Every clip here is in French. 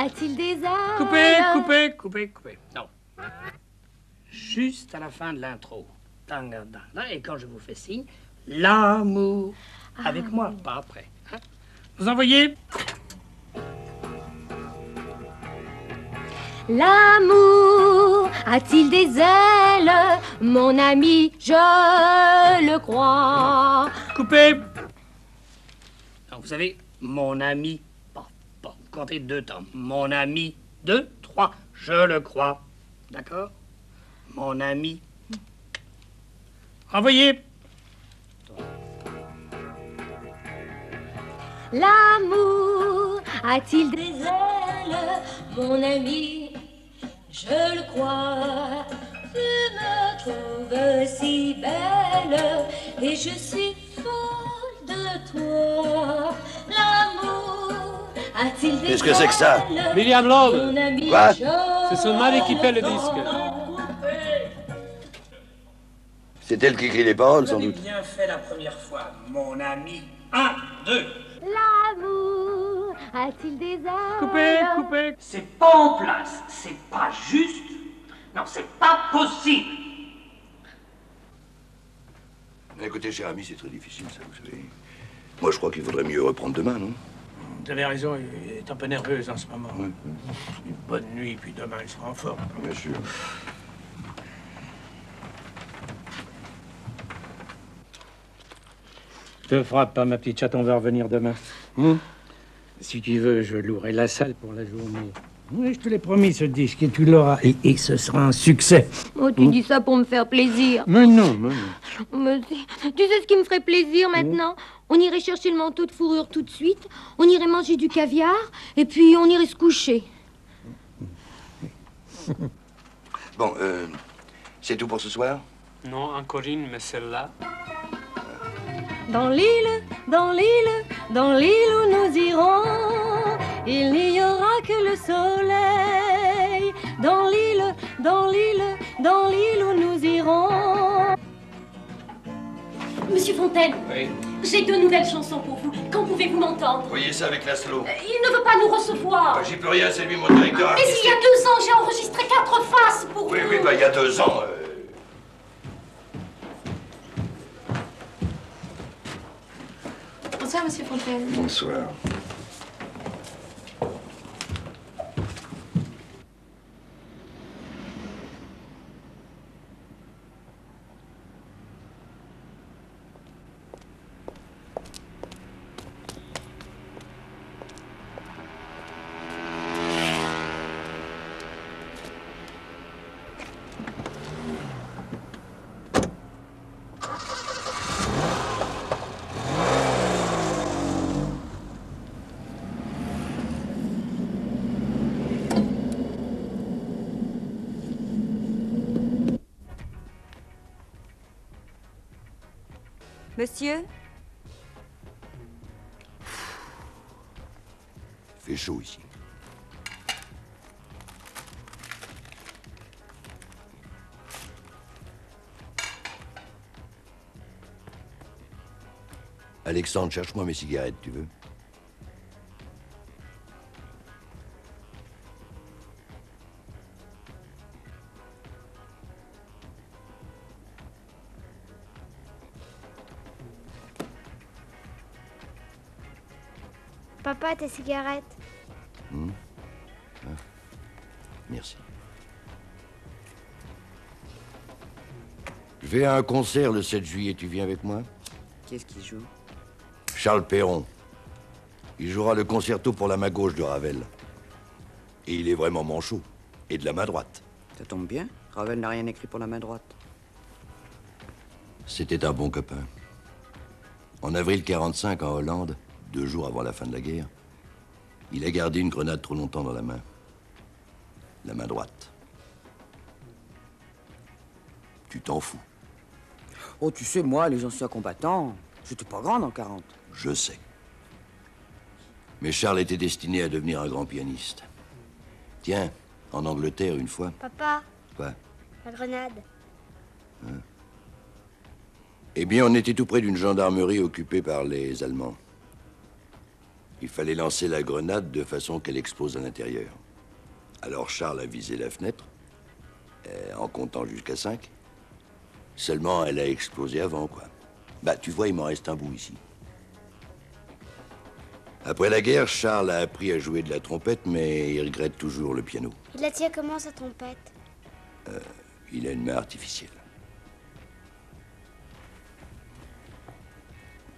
a-t-il des ailes? Coupez. Non. Juste à la fin de l'intro. Et quand je vous fais signe, l'amour. Avec moi, pas après. Hein? Vous en voyez? L'amour a-t-il des ailes? Mon ami, je le crois. Coupez. Donc, vous savez, mon ami, pas, comptez 2 temps. Mon ami, 2, 3, je le crois. D'accord? Mon ami. Envoyez. L'amour a-t-il des ailes? Mon ami, je le crois. Tu me trouves si belle et je suis folle de toi. L'amour a-t-il des ailes? Qu'est-ce que c'est que ça? William Lord. Quoi? C'est son mari qui fait le disque. C'est elle qui écrit les paroles, sans Vous avez doute. bien fait la première fois, mon ami. 1, 2. L'amour a-t-il des ailes? Coupez. C'est pas en place, c'est pas juste. Non, c'est pas possible. Écoutez, cher ami, c'est très difficile, ça, vous savez. Moi, je crois qu'il vaudrait mieux reprendre demain, non? Vous avez raison, il est un peu nerveuse en ce moment. Oui. Une bonne nuit, puis demain, il sera en forme. Bien sûr. Te frappe pas, ma petite chatte, on va revenir demain. Si tu veux, je louerai la salle pour la journée. Oui, je te l'ai promis, ce disque, et tu l'auras. Et ce sera un succès. Oh, tu dis ça pour me faire plaisir. Mais non. Mais tu sais ce qui me ferait plaisir maintenant? On irait chercher le manteau de fourrure tout de suite, on irait manger du caviar, et puis on irait se coucher. Bon, c'est tout pour ce soir? Non, encore une, mais celle-là. Dans l'île où nous irons, il n'y aura que le soleil. Dans l'île où nous irons. Monsieur Fontaine, Oui. j'ai 2 nouvelles chansons pour vous. Quand pouvez-vous m'entendre? Voyez ça avec Laszlo. Il ne veut pas nous recevoir. J'y peux rien, c'est lui mon directeur Mais artistique. il y a 2 ans, j'ai enregistré 4 faces pour vous. Oui, il y a 2 ans. Bonsoir, Monsieur Fontaine. Bonsoir. Monsieur? Il fait chaud ici. Alexandre, cherche-moi mes cigarettes, tu veux? Papa, tes cigarettes. Merci. Je vais à un concert le 7 juillet, tu viens avec moi? Qu'est-ce qu'il joue? Charles Perron. Il jouera le concerto pour la main gauche de Ravel. Et il est vraiment manchot. Et de la main droite. Ça tombe bien. Ravel n'a rien écrit pour la main droite. C'était un bon copain. En avril 45, en Hollande, 2 jours avant la fin de la guerre, il a gardé une grenade trop longtemps dans la main. La main droite. Tu t'en fous. Oh, tu sais, moi, les anciens combattants, j'étais pas grande en 40. Je sais. Mais Charles était destiné à devenir un grand pianiste. Tiens, en Angleterre, une fois... Papa, Quoi? la grenade. Eh bien, on était tout près d'une gendarmerie occupée par les Allemands. Il fallait lancer la grenade de façon qu'elle explose à l'intérieur. Alors Charles a visé la fenêtre, en comptant jusqu'à 5. Seulement, elle a explosé avant, quoi. Bah, tu vois, il m'en reste un bout ici. Après la guerre, Charles a appris à jouer de la trompette, mais il regrette toujours le piano. Il la tient comment, sa trompette? Il a une main artificielle.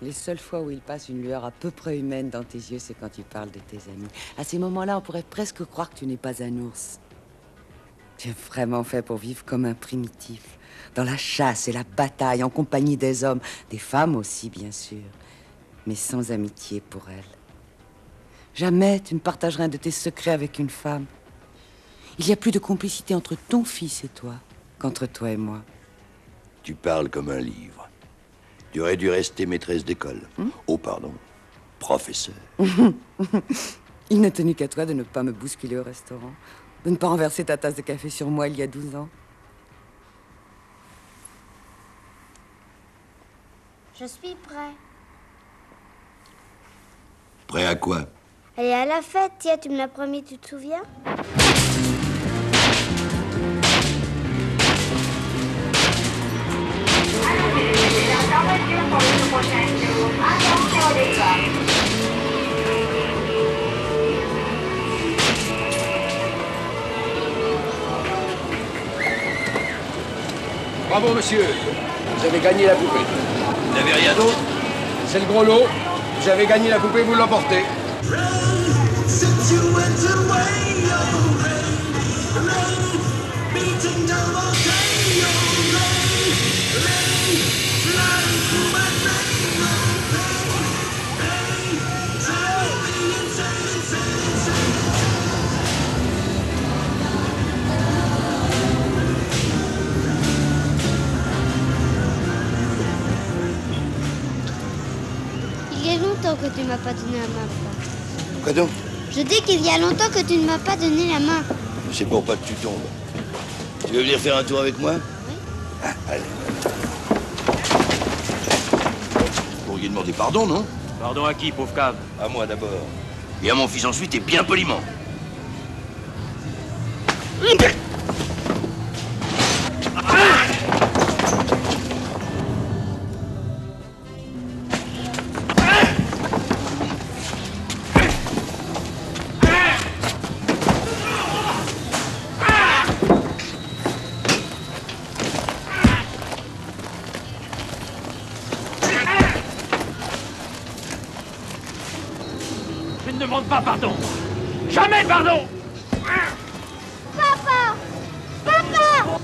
Les seules fois où il passe une lueur à peu près humaine dans tes yeux, c'est quand tu parles de tes amis. À ces moments-là, on pourrait presque croire que tu n'es pas un ours. Tu es vraiment fait pour vivre comme un primitif, dans la chasse et la bataille, en compagnie des hommes, des femmes aussi, bien sûr, mais sans amitié pour elles. Jamais tu ne partagerais un de tes secrets avec une femme. Il y a plus de complicité entre ton fils et toi qu'entre toi et moi. Tu parles comme un livre. Tu aurais dû rester maîtresse d'école. Oh, pardon. Professeur. Il n'a tenu qu'à toi de ne pas me bousculer au restaurant, de ne pas renverser ta tasse de café sur moi il y a 12 ans. Je suis prêt. Prêt à quoi? Allez à la fête, tiens, tu me l'as promis, tu te souviens? Bravo, monsieur. Vous avez gagné la poupée. Vous n'avez rien d'autre? C'est le gros lot. Vous avez gagné la poupée, vous l'emportez. Il y a longtemps que tu ne m'as pas donné la main, papa. Quoi donc? Je dis qu'il y a longtemps que tu ne m'as pas donné la main. C'est pour pas que tu tombes. Tu veux venir faire un tour avec moi? Oui. Ah, allez. Vous pourriez demander pardon, non? Pardon à qui, pauvre cave? À moi d'abord. Et à mon fils ensuite, et bien poliment. Je ne demande pas pardon. Jamais pardon. Papa! Papa!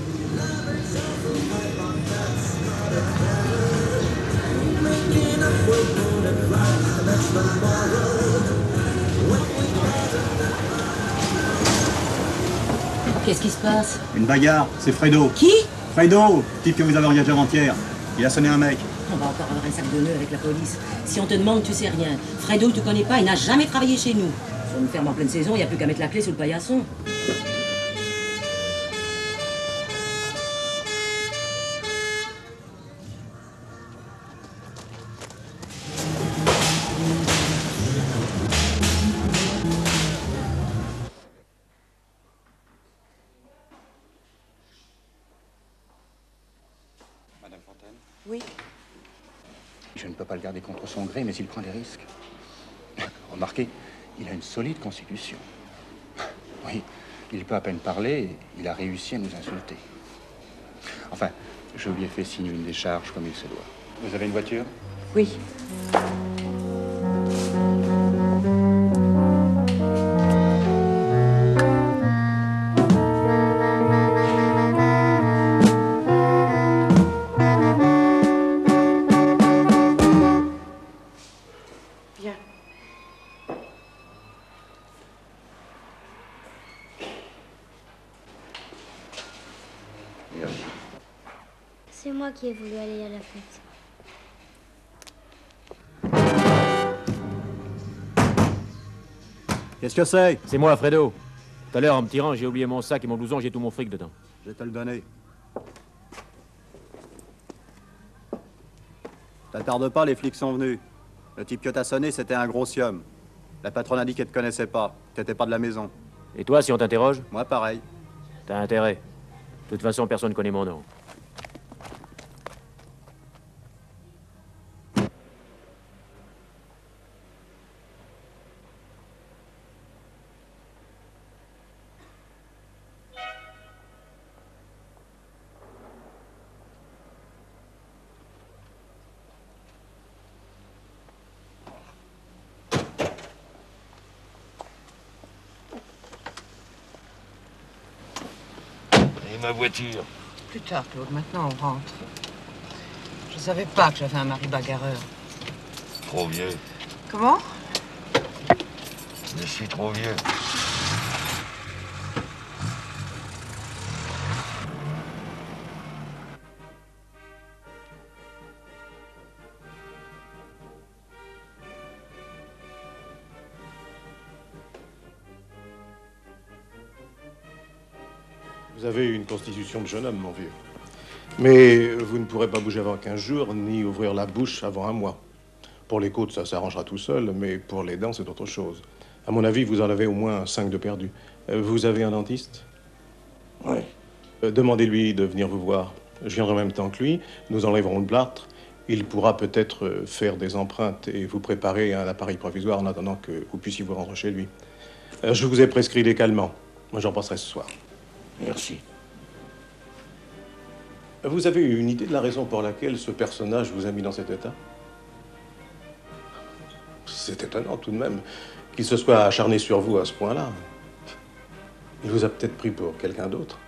Qu'est-ce qui se passe? Une bagarre, c'est Fredo. Qui? Fredo, type que vous avez engagé avant-hier. Il a sonné un mec. On va encore avoir un sac de nœuds avec la police. Si on te demande, tu sais rien. Fredo, tu connais pas, il n'a jamais travaillé chez nous. Sur une ferme en pleine saison, il n'y a plus qu'à mettre la clé sous le paillasson. Madame Fontaine? Oui. Je ne peux pas le garder contre son gré, mais il prend des risques. Remarquez, il a une solide constitution. Oui, il peut à peine parler et il a réussi à nous insulter. Enfin, je lui ai fait signer une décharge comme il se doit. Vous avez une voiture? Oui. Viens. Merci. C'est moi qui ai voulu aller à la fête. Qu'est-ce que c'est? C'est moi, Fredo. Tout à l'heure, en me tirant, j'ai oublié mon sac et mon blouson, j'ai tout mon fric dedans. Je vais te le donner. Ça tarde pas, les flics sont venus. Le type que t'as sonné, c'était un gros sium. La patronne a dit qu'elle te connaissait pas, que t'étais pas de la maison. Et toi, si on t'interroge? Moi, pareil. T'as intérêt. De toute façon, personne ne connaît mon nom. Ma voiture. Plus tard, Claude. Maintenant, on rentre. Je savais pas que j'avais un mari bagarreur. Trop vieux. Comment? Je suis trop vieux. Vous avez une constitution de jeune homme, mon vieux. Mais vous ne pourrez pas bouger avant 15 jours, ni ouvrir la bouche avant 1 mois. Pour les côtes, ça s'arrangera tout seul, mais pour les dents, c'est autre chose. À mon avis, vous en avez au moins 5 de perdus. Vous avez un dentiste? Oui. Demandez-lui de venir vous voir. Je viendrai en même temps que lui. Nous enlèverons le plâtre. Il pourra peut-être faire des empreintes et vous préparer un appareil provisoire en attendant que vous puissiez vous rendre chez lui. Je vous ai prescrit des calmants. Moi, j'en passerai ce soir. Merci. Vous avez une idée de la raison pour laquelle ce personnage vous a mis dans cet état? C'est étonnant tout de même qu'il se soit acharné sur vous à ce point-là. Il vous a peut-être pris pour quelqu'un d'autre.